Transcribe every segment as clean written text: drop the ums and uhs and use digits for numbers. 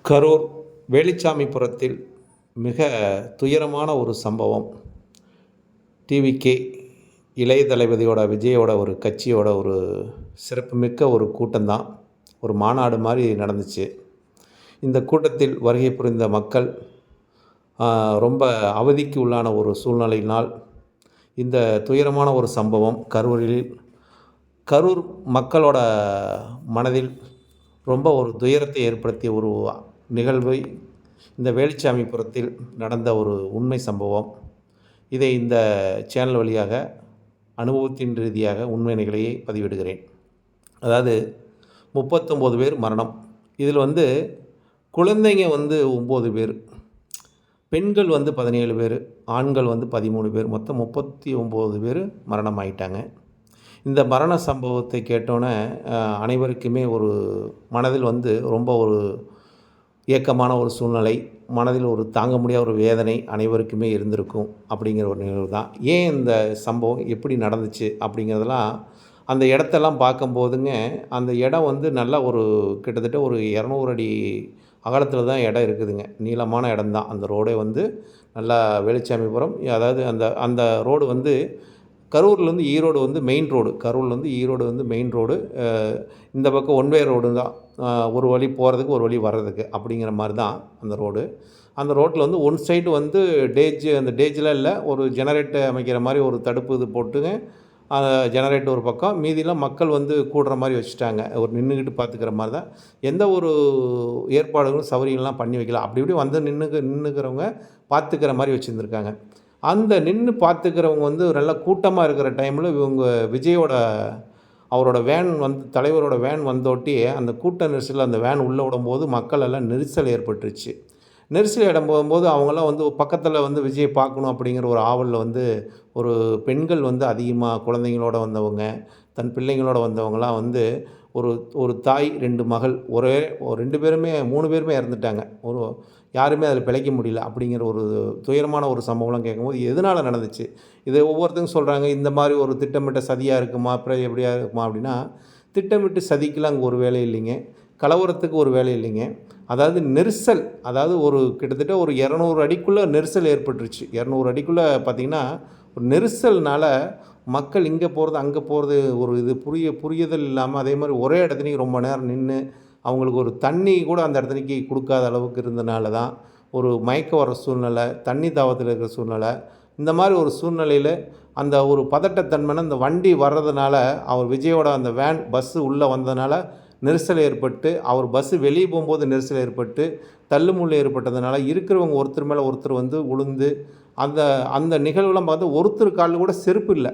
கரூர் வேலுச்சாமிபுரத்தில் மிக துயரமான ஒரு சம்பவம். டிவிகே இளைய தளபதியோட விஜயோட ஒரு கட்சியோட ஒரு சிறப்புமிக்க ஒரு கூட்டம்தான். ஒரு மாநாடு மாதிரி நடந்துச்சு. இந்த கூட்டத்தில் வருகை புரிந்த மக்கள் ரொம்ப அவதிக்கு உள்ளான ஒரு சூழ்நிலையினால் இந்த துயரமான ஒரு சம்பவம் கரூர் மக்களோட மனதில் ரொம்ப ஒரு துயரத்தை ஏற்படுத்திய ஒரு நிகழ்வை இந்த வேலுச்சாமிபுரத்தில் நடந்த ஒரு உண்மை சம்பவம். இதை இந்த சேனல் வழியாக அனுபவத்தின் ரீதியாக உண்மை நிகழ்ச்சியை பதிவிடுகிறேன். அதாவது 39 பேர் மரணம். இதில் குழந்தைங்க 9 பேர், பெண்கள் 17 பேர், ஆண்கள் 13 பேர், மொத்தம் 39 பேர் மரணம் ஆயிட்டாங்க. இந்த மரண சம்பவத்தை கேட்டோன்னே அனைவருக்குமே ஒரு மனதில் ரொம்ப ஒரு ஏக்கமான ஒரு சூழ்நிலை, மனதில் ஒரு தாங்க முடியாத ஒரு வேதனை அனைவருக்குமே இருந்திருக்கும். அப்படிங்கிற ஒரு நிகழ்வு தான். ஏன் இந்த சம்பவம் எப்படி நடந்துச்சு அப்படிங்கிறதெல்லாம் அந்த இடத்தெல்லாம் பார்க்கும்போதுங்க, அந்த இடம் நல்லா ஒரு கிட்டத்தட்ட ஒரு 200 அடி அகலத்தில் தான் இடம் இருக்குதுங்க. நீளமான இடம் தான். அந்த ரோடே நல்லா வேலுச்சாமிபுரம், அதாவது அந்த அந்த ரோடு கரூர்லேருந்து ஈரோடு மெயின் ரோடு. கரூர்லேருந்து ஈரோடு மெயின் ரோடு. இந்த பக்கம் ஒன் வே ரோடு தான். ஒரு வழி போகிறதுக்கு, ஒரு வழி வர்றதுக்கு அப்படிங்கிற மாதிரி தான் அந்த ரோடு. அந்த ரோட்டில் ஒன் சைடு அந்த டேஜ்லாம் இல்லை, ஒரு ஜெனரேட்டர் அமைக்கிற மாதிரி ஒரு தடுப்பு இது போட்டுங்க. ஜெனரேட்டர் ஒரு பக்கம், மீதிலாம் மக்கள் கூடுற மாதிரி வச்சுட்டாங்க. ஒரு நின்றுக்கிட்டு பார்த்துக்கிற மாதிரி தான். எந்த ஒரு ஏற்பாடுகளும் சௌகரியங்கள்லாம் பண்ணி வைக்கல. அப்படி இப்படி நின்றுக்கிறவங்க பார்த்துக்கிற மாதிரி வச்சுருந்துருக்காங்க. அந்த நின்று பார்த்துக்கிறவங்க நல்லா கூட்டமாக இருக்கிற டைமில் இவங்க விஜயோட அவரோட வேன் தலைவரோட வேன் வந்தோட்டி அந்த கூட்ட நெரிசலில் அந்த வேன் உள்ளே விடும்போது மக்கள் எல்லாம் நெரிசல் ஏற்பட்டுருச்சு. நெரிசல் இடம் போகும்போது அவங்களாம் பக்கத்தில் விஜயை பார்க்கணும் அப்படிங்கிற ஒரு ஆவலில் ஒரு பெண்கள் அதிகமாக குழந்தைங்களோட வந்தவங்க, தன் பிள்ளைங்களோட வந்தவங்களாம் ஒரு ஒரு தாய் 2 மகள், ஒரே 2 பேருமே 3 பேருமே இறந்துட்டாங்க. யாருமே அதில் பிழைக்க முடியல. அப்படிங்கிற ஒரு துயரமான ஒரு சம்பவம்லாம் கேட்கும்போது எதனால் நடந்துச்சு, இதை ஒவ்வொருத்தரும் சொல்கிறாங்க. இந்த மாதிரி ஒரு திட்டமிட்ட சதியாக இருக்குமா, அப்புறம் எப்படியா இருக்குமா அப்படின்னா, திட்டமிட்டு சதிக்கெலாம் அங்கே ஒரு வேலை இல்லைங்க. கலவரத்துக்கு ஒரு வேலை இல்லைங்க. அதாவது நெரிசல், அதாவது ஒரு கிட்டத்தட்ட ஒரு 200 அடிக்குள்ளே நெரிசல் ஏற்பட்டுருச்சு. 200 அடிக்குள்ளே பார்த்திங்கன்னா ஒரு நெரிசல்னால் மக்கள் இங்கே போகிறது அங்கே போகிறது ஒரு இது புரியுதல் இல்லாமல், அதே மாதிரி ஒரே இடத்துலையும் ரொம்ப நேரம் நின்று அவங்களுக்கு ஒரு தண்ணி கூட அந்த இடத்துலைக்கு கொடுக்காத அளவுக்கு இருந்தனால தான் ஒரு மயக்க வர சூழ்நிலை, தண்ணி தாவத்தில் இருக்கிற சூழ்நிலை. இந்த மாதிரி ஒரு சூழ்நிலையில் அந்த ஒரு பதட்டத்தன்மைனா அந்த வண்டி வர்றதுனால, அவர் விஜயோட அந்த வேன் பஸ்ஸு உள்ளே வந்ததுனால நெரிசல் ஏற்பட்டு, அவர் பஸ்ஸு வெளியே போகும்போது நெரிசல் ஏற்பட்டு, தள்ளுமுள்ளு ஏற்பட்டதுனால இருக்கிறவங்க ஒருத்தர் மேலே ஒருத்தர் உளுந்து அந்த அந்த நிகழ்வுலாம் பார்த்து ஒருத்தர் காலில் கூட செருப்பு இல்லை.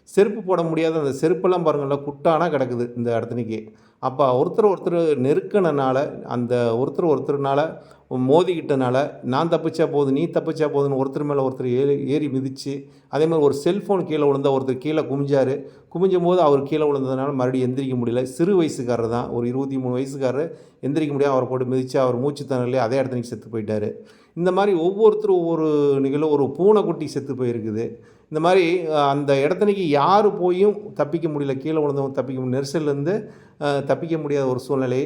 செருப்பு போட முடியாத அந்த செருப்பெல்லாம் பாருங்களேன், குட்டானா கிடக்குது இந்த இடத்துனிக்கு. அப்போ ஒருத்தர் நெருக்கினால, அந்த ஒருத்தர்னால மோதிக்கிட்டனால, நான் தப்பிச்சா போதும், நீ தப்பிச்சா போதுன்னு ஒருத்தர் மேலே ஒருத்தர் ஏறி மிதித்து, அதே மாதிரி ஒரு செல்ஃபோன் கீழே விழுந்தா ஒருத்தர் கீழே குமிஞ்சார். குமிஞ்சும்போது அவர் கீழே விழுந்ததுனால மறுபடியும் எந்திரிக்க முடியல. சிறு வயசுக்காரர் தான், ஒரு 23 வயசுக்காரர். எந்திரிக்க முடியாது, அவரை போட்டு மிதித்து அவர் மூச்சு திணறலே அதே இடத்துக்கு செத்து போயிட்டார். இந்த மாதிரி ஒவ்வொருத்தரும் ஒவ்வொரு நிகழ்வு. ஒரு பூனைக்குட்டி செத்து போயிருக்குது. இந்த மாதிரி அந்த இடத்துனைக்கு யார் போயும் தப்பிக்க முடியல. கீழே விழுந்தவங்க தப்பிக்க முடியல. நெரிசல்லேருந்து தப்பிக்க முடியாத ஒரு சூழ்நிலை.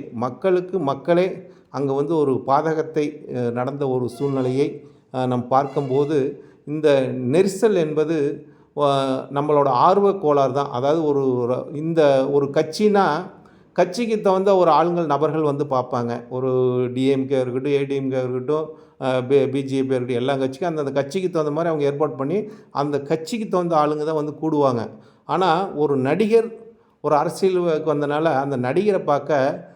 மக்களே அங்கே ஒரு பாதகத்தை நடந்த ஒரு சூழ்நிலையை நாம் பார்க்கும்போது, இந்த நெரிசல் என்பது நம்மளோட ஆர்வக் கோளாறு தான். அதாவது இந்த ஒரு கட்சிக்கு தகுந்த ஒரு நபர்கள் பார்ப்பாங்க. ஒரு டிஎம்கே இருக்கட்டும், ஏடிஎம்கே இருக்கட்டும், பிஜேபி இருக்கட்டும், எல்லா கட்சிக்கும் அந்தந்த கட்சிக்கு தகுந்த மாதிரி அவங்க ஏற்பாடு பண்ணி அந்த கட்சிக்கு தகுந்த ஆளுங்க தான் கூடுவாங்க. ஆனால் ஒரு நடிகர் ஒரு அரசியலுக்கு வந்தனால அந்த நடிகரை பார்க்க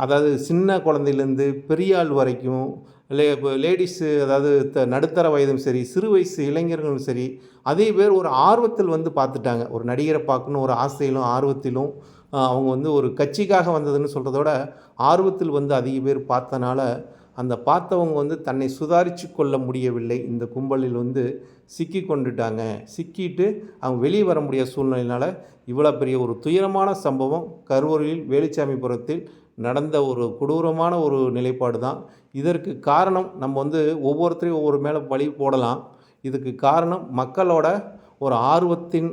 அதாவது சின்ன குழந்தையிலேருந்து பெரிய ஆள் வரைக்கும், லேடிஸு, அதாவது நடுத்தர வயதும் சரி, சிறு வயசு இளைஞர்களும் சரி, அதே பேர் ஒரு ஆர்வத்தில் பார்த்துட்டாங்க. ஒரு நடிகரை பார்க்கணும் ஒரு ஆசையிலும் ஆர்வத்திலும் அவங்க ஒரு கட்சிக்காக வந்ததுன்னு சொல்கிறதோட ஆர்வத்தில் அதிக பேர் பார்த்தனால, அந்த பார்த்தவங்க தன்னை சுதாரித்து கொள்ள முடியவில்லை. இந்த கும்பலில் சிக்கி கொண்டுட்டாங்க. சிக்கிட்டு அவங்க வெளியே வர முடியாத சூழ்நிலையினால் இவ்வளோ பெரிய ஒரு துயரமான சம்பவம் கரூரில் வேலுச்சாமிபுரத்தில் நடந்த ஒரு கொடூரமான ஒரு நிலைப்பாடு தான். இதற்கு காரணம் நம்ம ஒவ்வொருத்தரையும் ஒவ்வொரு மேலே பழி போடலாம். இதுக்கு காரணம் மக்களோட ஒரு ஆர்வத்தின்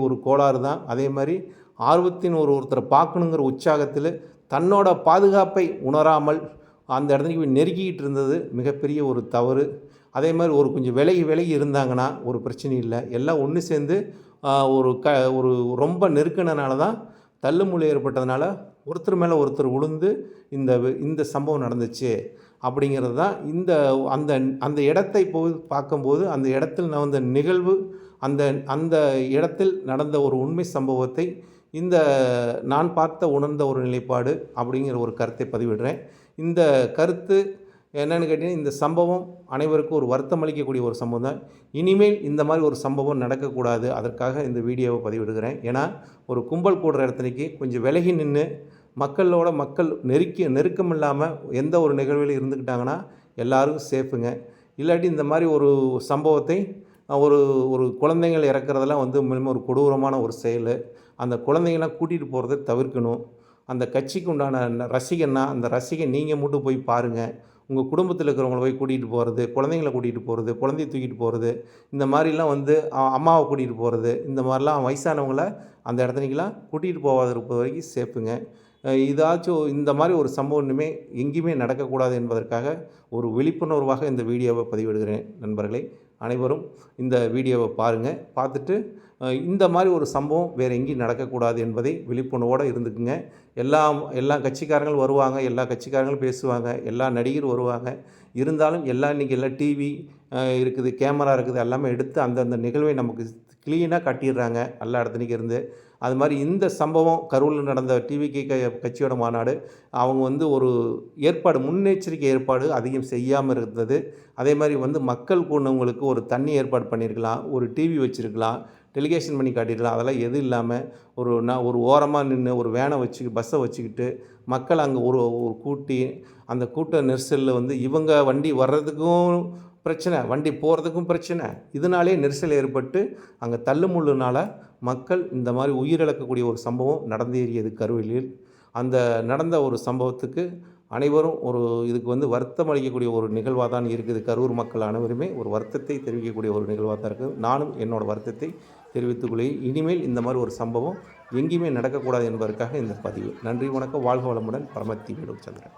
ஒரு கோளாறு தான். அதே மாதிரி ஆர்வத்தின் ஒருத்தரை பார்க்கணுங்கிற உற்சாகத்தில் தன்னோட பாதுகாப்பை உணராமல் அந்த இடத்துக்கு போய் நெருக்கிக்கிட்டு இருந்தது மிகப்பெரிய ஒரு தவறு. அதே மாதிரி ஒரு கொஞ்சம் விலகி விலகி இருந்தாங்கன்னா ஒரு பிரச்சனையும் இல்லை. எல்லாம் ஒன்று சேர்ந்து ஒரு ஒரு ரொம்ப நெருக்குனனால தான் தள்ளுமுள்ளு ஏற்பட்டதுனால ஒருத்தர் மேலே ஒருத்தர் விழுந்து இந்த சம்பவம் நடந்துச்சு அப்படிங்கிறது தான். அந்த அந்த இடத்தை போய் பார்க்கும்போது அந்த இடத்தில் நடந்த நிகழ்வு, அந்த அந்த இடத்தில் நடந்த ஒரு உண்மை சம்பவத்தை நான் பார்த்த உணர்ந்த ஒரு நிலைப்பாடு அப்படிங்கிற ஒரு கருத்தை பதிவிடுறேன். இந்த கருத்து என்னென்னு கேட்டிங்கன்னா, இந்த சம்பவம் அனைவருக்கும் ஒரு வருத்தம் அளிக்கக்கூடிய ஒரு சம்பவம் தான். இனிமேல் இந்த மாதிரி ஒரு சம்பவம் நடக்கக்கூடாது. அதற்காக இந்த வீடியோவை பதிவிடுகிறேன். ஏன்னா ஒரு கும்பல் கூடுற இடத்துலைக்கு கொஞ்சம் விலகி நின்று மக்களோட மக்கள் நெருக்கம் இல்லாமல் எந்த ஒரு நிகழ்வில் இருந்துக்கிட்டாங்கன்னா எல்லாருக்கும் சேஃபுங்க. இல்லாட்டி இந்த மாதிரி ஒரு சம்பவத்தை ஒரு ஒரு குழந்தைகள் இறக்குறதெல்லாம் மினிமம் ஒரு கொடூரமான ஒரு செயல். அந்த குழந்தைங்களாம் கூட்டிகிட்டு போகிறத தவிர்க்கணும். அந்த கட்சிக்கு உண்டான ரசிகன்னா அந்த ரசிகன் நீங்கள் மட்டும் போய் பாருங்கள். உங்கள் குடும்பத்தில் இருக்கிறவங்கள போய் கூட்டிகிட்டு போகிறது, குழந்தைங்கள கூட்டிகிட்டு போகிறது, குழந்தைய தூக்கிட்டு போகிறது, இந்த மாதிரிலாம் அம்மாவை கூட்டிகிட்டு போகிறது, இந்த மாதிரிலாம் வயசானவங்கள அந்த இடத்துலலாம் கூட்டிகிட்டு போகாத இருப்பது வரைக்கும் சேஃபுங்க. இதாச்சும் இந்த மாதிரி ஒரு சம்பவம் இனிமேல் எங்கேயுமே நடக்கக்கூடாது என்பதற்காக ஒரு விழிப்புணர்வாக இந்த வீடியோவை பதிவிடுகிறேன். நண்பர்களே, அனைவரும் இந்த வீடியோவை பாருங்கள். பார்த்துட்டு இந்த மாதிரி ஒரு சம்பவம் வேறு எங்கேயும் நடக்கக்கூடாது என்பதை விழிப்புணர்வோடு இருந்துக்குங்க. எல்லா கட்சிக்காரங்களும் வருவாங்க, எல்லா கட்சிக்காரங்களும் பேசுவாங்க, எல்லா நடிகரும் வருவாங்க. இருந்தாலும் இன்றைக்கி எல்லாம் டிவி இருக்குது, கேமரா இருக்குது, எல்லாமே எடுத்து அந்தந்த நிகழ்வை நமக்கு க்ளீனாக காட்டிடுறாங்க எல்லா இடத்துலையும் இருந்து. அது மாதிரி இந்த சம்பவம் கரூரில் நடந்த டிவிகே கட்சியோட மாநாடு அவங்க ஒரு முன்னெச்சரிக்கை ஏற்பாடு அதிகம் செய்யாமல் இருந்தது. அதே மாதிரி மக்கள் கூடினவங்களுக்கு ஒரு தண்ணி ஏற்பாடு பண்ணியிருக்கலாம், ஒரு டிவி வச்சுருக்கலாம், டெலிகேஷன் பண்ணி காட்டியிருக்கலாம். அதெல்லாம் எதுவும் இல்லாமல் ஒரு ஓரமாக நின்று ஒரு வேனை பஸ்ஸை வச்சுக்கிட்டு மக்கள் அங்கே ஒரு கூட்டி அந்த கூட்ட நெரிசலில் இவங்க வண்டி வர்றதுக்கும் பிரச்சனை, வண்டி போகிறதுக்கும் பிரச்சனை, இதனாலே நெரிசல் ஏற்பட்டு அங்கே தள்ளுமுள்ளுனால் மக்கள் இந்த மாதிரி உயிரிழக்கக்கூடிய ஒரு சம்பவம் நடந்தேறியது கரூரில். அந்த நடந்த ஒரு சம்பவத்துக்கு அனைவரும் இதுக்கு வருத்தம் அளிக்கக்கூடிய ஒரு நிகழ்வாக தான் இருக்குது. கரூர் மக்கள் அனைவருமே ஒரு வருத்தத்தை தெரிவிக்கக்கூடிய ஒரு நிகழ்வாக தான் இருக்குது. நானும் என்னோடய வருத்தத்தை தெரிவித்துக்கொள்கிறேன். இனிமேல் இந்த மாதிரி ஒரு சம்பவம் எங்கேயுமே நடக்கக்கூடாது என்பதற்காக இந்த பதிவு. நன்றி, வணக்கம், வாழ்க வளமுடன். பரமத்தி வேலுச்சந்திரன்.